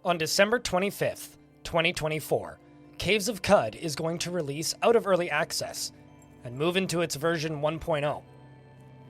On December 25th, 2024, Caves of Cud is going to release out of early access and move into its version 1.0.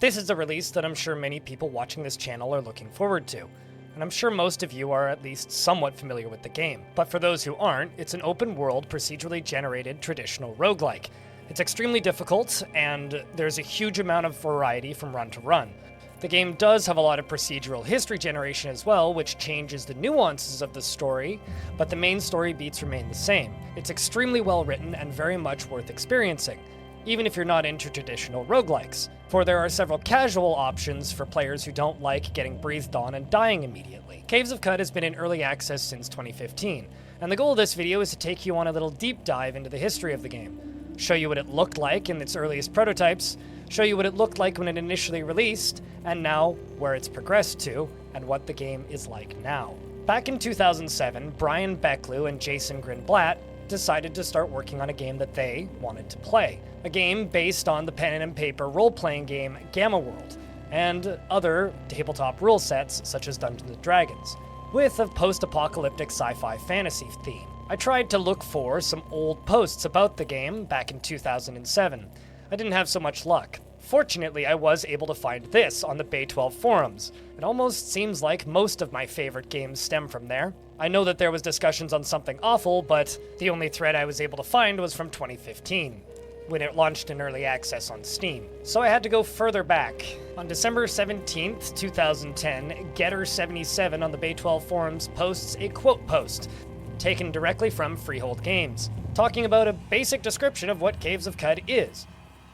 This is a release that I'm sure many people watching this channel are looking forward to, and I'm sure most of you are at least somewhat familiar with the game. But for those who aren't, it's an open-world, procedurally generated traditional roguelike. It's extremely difficult, and there's a huge amount of variety from run to run. The game does have a lot of procedural history generation as well, which changes the nuances of the story, but the main story beats remain the same. It's extremely well written and very much worth experiencing, even if you're not into traditional roguelikes, for there are several casual options for players who don't like getting breathed on and dying immediately. Caves of Cud has been in early access since 2015, and the goal of this video is to take you on a little deep dive into the history of the game, show you what it looked like in its earliest prototypes, show you what it looked like when it initially released, and now where it's progressed to, and what the game is like now. Back in 2007, Brian Becklew and Jason Greenblatt decided to start working on a game that they wanted to play. A game based on the pen and paper role-playing game Gamma World, and other tabletop rule sets such as Dungeons & Dragons, with a post-apocalyptic sci-fi fantasy theme. I tried to look for some old posts about the game back in 2007. I didn't have so much luck. Fortunately, I was able to find this on the Bay 12 forums. It almost seems like most of my favorite games stem from there. I know that there was discussions on something awful, but the only thread I was able to find was from 2015, when it launched in early access on Steam. So I had to go further back. On December 17th, 2010, Getter77 on the Bay 12 forums posts a quote post, taken directly from Freehold Games, talking about a basic description of what Caves of Cud is.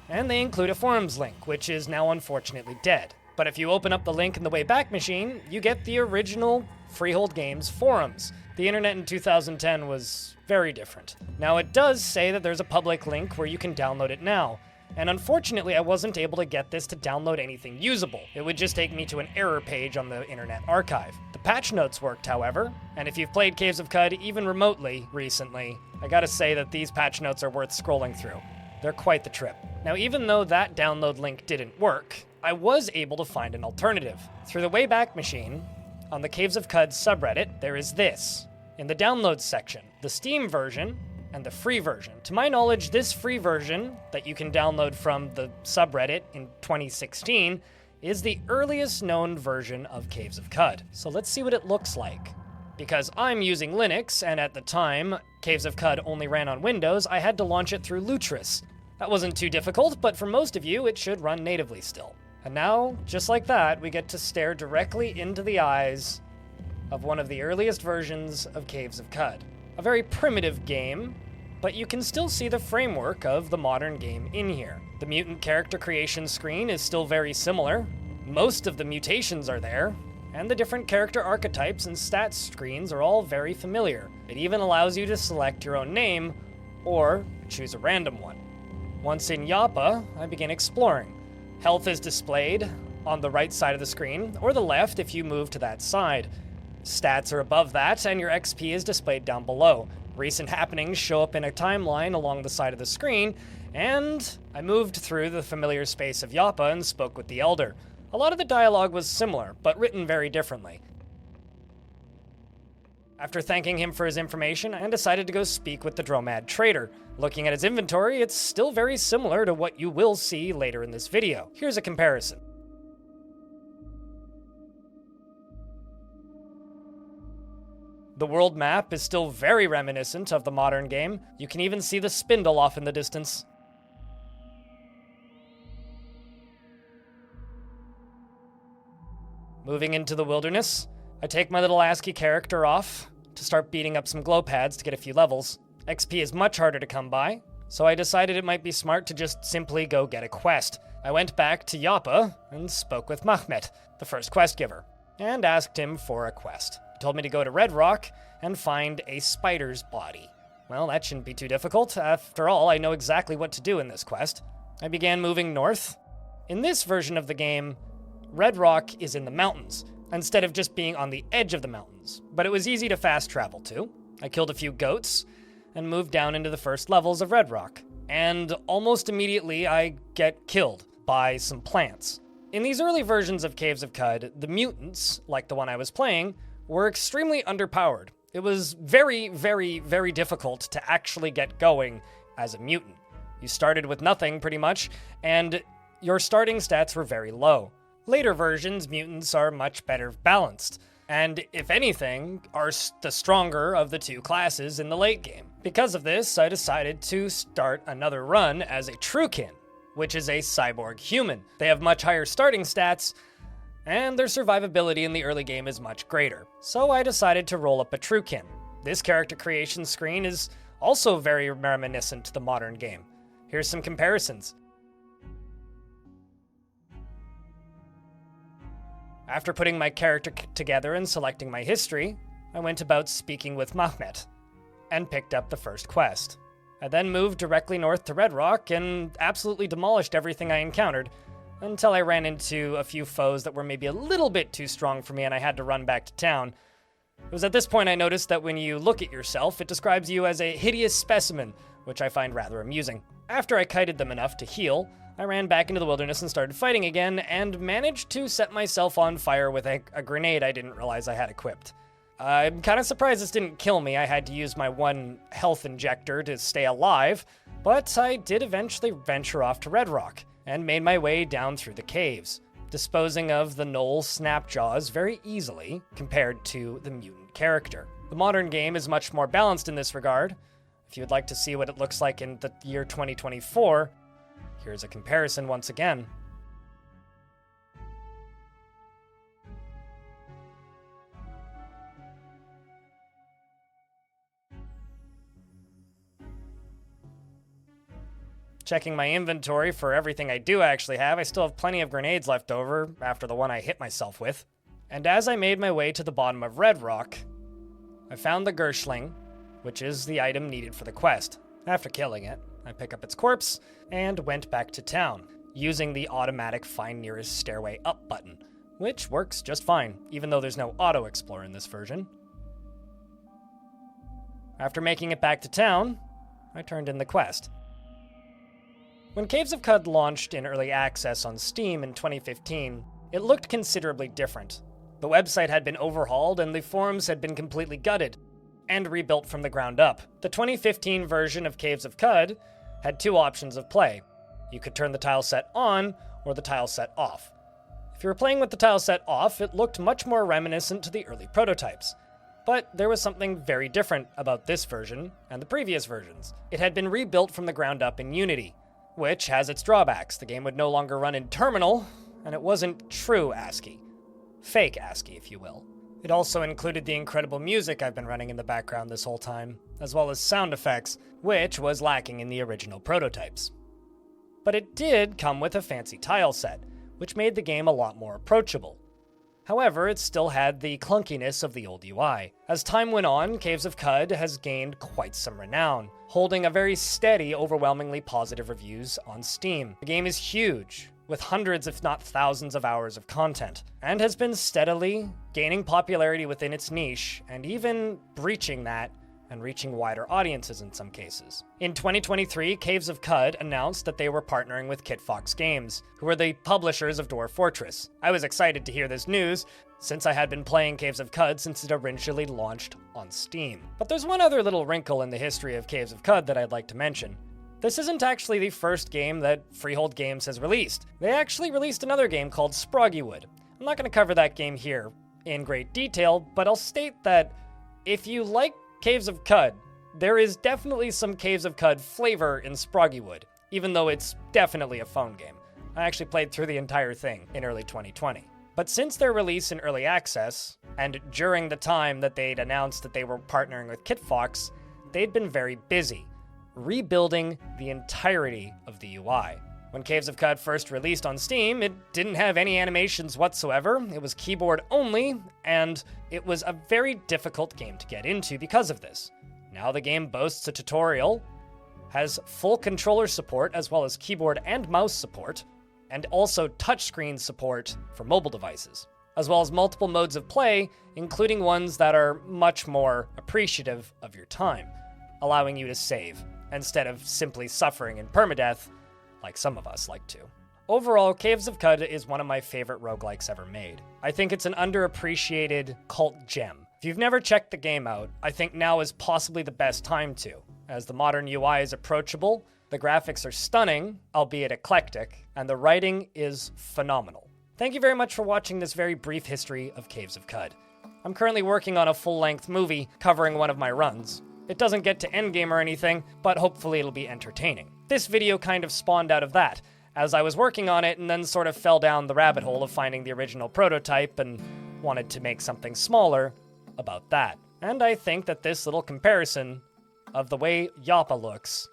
And they include a forums link, which is now unfortunately dead. But if you open up the link in the Wayback Machine, you get the original Freehold Games forums. The internet in 2010 was very different. Now it does say that there's a public link where you can download it now, and unfortunately I wasn't able to get this to download anything usable. It would just take me to an error page on the Internet Archive. The patch notes worked, however, and if you've played Caves of Cud even remotely recently, I gotta say that these patch notes are worth scrolling through. They're quite the trip. Now, even though that download link didn't work, I was able to find an alternative. Through the Wayback Machine, on the Caves of Cud subreddit, there is this. In the downloads section, the Steam version and the free version. To my knowledge, this free version that you can download from the subreddit in 2016 is the earliest known version of Caves of Cud. So let's see what it looks like. Because I'm using Linux, and at the time, Caves of Cud only ran on Windows, I had to launch it through Lutris. That wasn't too difficult, but for most of you, it should run natively still. And now, just like that, we get to stare directly into the eyes of one of the earliest versions of Caves of Cud. A very primitive game, but you can still see the framework of the modern game in here. The mutant character creation screen is still very similar. Most of the mutations are there, and the different character archetypes and stats screens are all very familiar. It even allows you to select your own name, or choose a random one. Once in Yappa, I begin exploring. Health is displayed on the right side of the screen, or the left if you move to that side. Stats are above that, and your XP is displayed down below. Recent happenings show up in a timeline along the side of the screen, and I moved through the familiar space of Yappa and spoke with the Elder. A lot of the dialogue was similar, but written very differently. After thanking him for his information, I decided to go speak with the Dromad Trader. Looking at his inventory, it's still very similar to what you will see later in this video. Here's a comparison. The world map is still very reminiscent of the modern game. You can even see the spindle off in the distance. Moving into the wilderness, I take my little ASCII character off to start beating up some glow pads to get a few levels. XP is much harder to come by, so I decided it might be smart to just simply go get a quest. I went back to Yappa and spoke with Mahmet, the first quest giver, and asked him for a quest. He told me to go to Red Rock and find a spider's body. Well, that shouldn't be too difficult. After all, I know exactly what to do in this quest. I began moving north. In this version of the game, Red Rock is in the mountains, instead of just being on the edge of the mountains, but it was easy to fast travel to. I killed a few goats and moved down into the first levels of Red Rock, and almost immediately I get killed by some plants. In these early versions of Caves of Cud, the mutants, like the one I was playing, were extremely underpowered. It was very, very, very difficult to actually get going as a mutant. You started with nothing, pretty much, and your starting stats were very low. Later versions, mutants are much better balanced, and if anything, are the stronger of the two classes in the late game. Because of this, I decided to start another run as a Truekin, which is a cyborg human. They have much higher starting stats, and their survivability in the early game is much greater. So I decided to roll up a Truekin. This character creation screen is also very reminiscent to the modern game. Here's some comparisons. After putting my character together and selecting my history, I went about speaking with Mahmet, and picked up the first quest. I then moved directly north to Red Rock and absolutely demolished everything I encountered, until I ran into a few foes that were maybe a little bit too strong for me and I had to run back to town. It was at this point I noticed that when you look at yourself, it describes you as a hideous specimen, which I find rather amusing. After I kited them enough to heal, I ran back into the wilderness and started fighting again, and managed to set myself on fire with a grenade I didn't realize I had equipped. I'm kind of surprised this didn't kill me. I had to use my one health injector to stay alive, but I did eventually venture off to Red Rock, and made my way down through the caves, disposing of the Knoll Snapjaws very easily compared to the mutant character. The modern game is much more balanced in this regard. If you would like to see what it looks like in the year 2024, here's a comparison once again. Checking my inventory for everything I do actually have, I still have plenty of grenades left over after the one I hit myself with. And as I made my way to the bottom of Red Rock, I found the Gershling, which is the item needed for the quest. After killing it, I pick up its corpse and went back to town, using the automatic Find Nearest Stairway Up button, which works just fine, even though there's no auto-explore in this version. After making it back to town, I turned in the quest. When Caves of Qud launched in early access on Steam in 2015, it looked considerably different. The website had been overhauled and the forums had been completely gutted and rebuilt from the ground up. The 2015 version of Caves of Qud had two options of play. You could turn the tile set on or the tile set off. If you were playing with the tile set off, it looked much more reminiscent to the early prototypes. But there was something very different about this version and the previous versions. It had been rebuilt from the ground up in Unity, which has its drawbacks. The game would no longer run in terminal, and it wasn't true ASCII. Fake ASCII, if you will. It also included the incredible music I've been running in the background this whole time, as well as sound effects, which was lacking in the original prototypes. But it did come with a fancy tile set, which made the game a lot more approachable. However, it still had the clunkiness of the old UI. As time went on, Caves of Qud has gained quite some renown, holding a very steady, overwhelmingly positive reviews on Steam. The game is huge, with hundreds if not thousands of hours of content, and has been steadily gaining popularity within its niche, and even breaching that and reaching wider audiences in some cases. In 2023, Caves of Qud announced that they were partnering with Kitfox Games, who are the publishers of Dwarf Fortress. I was excited to hear this news, since I had been playing Caves of Qud since it originally launched on Steam. But there's one other little wrinkle in the history of Caves of Qud that I'd like to mention. This isn't actually the first game that Freehold Games has released. They actually released another game called Sproggywood. I'm not going to cover that game here in great detail, but I'll state that if you like Caves of Qud, there is definitely some Caves of Qud flavor in Sproggywood, even though it's definitely a phone game. I actually played through the entire thing in early 2020. But since their release in early access, and during the time that they'd announced that they were partnering with Kitfox, they'd been very busy, rebuilding the entirety of the UI. When Caves of Qud first released on Steam, it didn't have any animations whatsoever, it was keyboard only, and it was a very difficult game to get into because of this. Now the game boasts a tutorial, has full controller support as well as keyboard and mouse support, and also touchscreen support for mobile devices, as well as multiple modes of play, including ones that are much more appreciative of your time, allowing you to save, instead of simply suffering in permadeath like some of us like to. Overall, Caves of Qud is one of my favorite roguelikes ever made. I think it's an underappreciated cult gem. If you've never checked the game out, I think now is possibly the best time to, as the modern UI is approachable, the graphics are stunning, albeit eclectic, and the writing is phenomenal. Thank you very much for watching this very brief history of Caves of Qud. I'm currently working on a full-length movie covering one of my runs. It doesn't get to endgame or anything, but hopefully it'll be entertaining. This video kind of spawned out of that, as I was working on it and then sort of fell down the rabbit hole of finding the original prototype and wanted to make something smaller about that. And I think that this little comparison of the way Yappa looks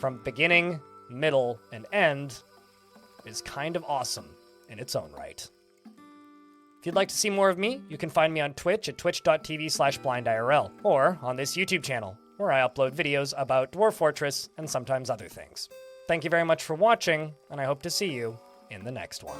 from beginning, middle, and end is kind of awesome in its own right. If you'd like to see more of me, you can find me on Twitch at twitch.tv/blindIRL, or on this YouTube channel, where I upload videos about Dwarf Fortress and sometimes other things. Thank you very much for watching, and I hope to see you in the next one.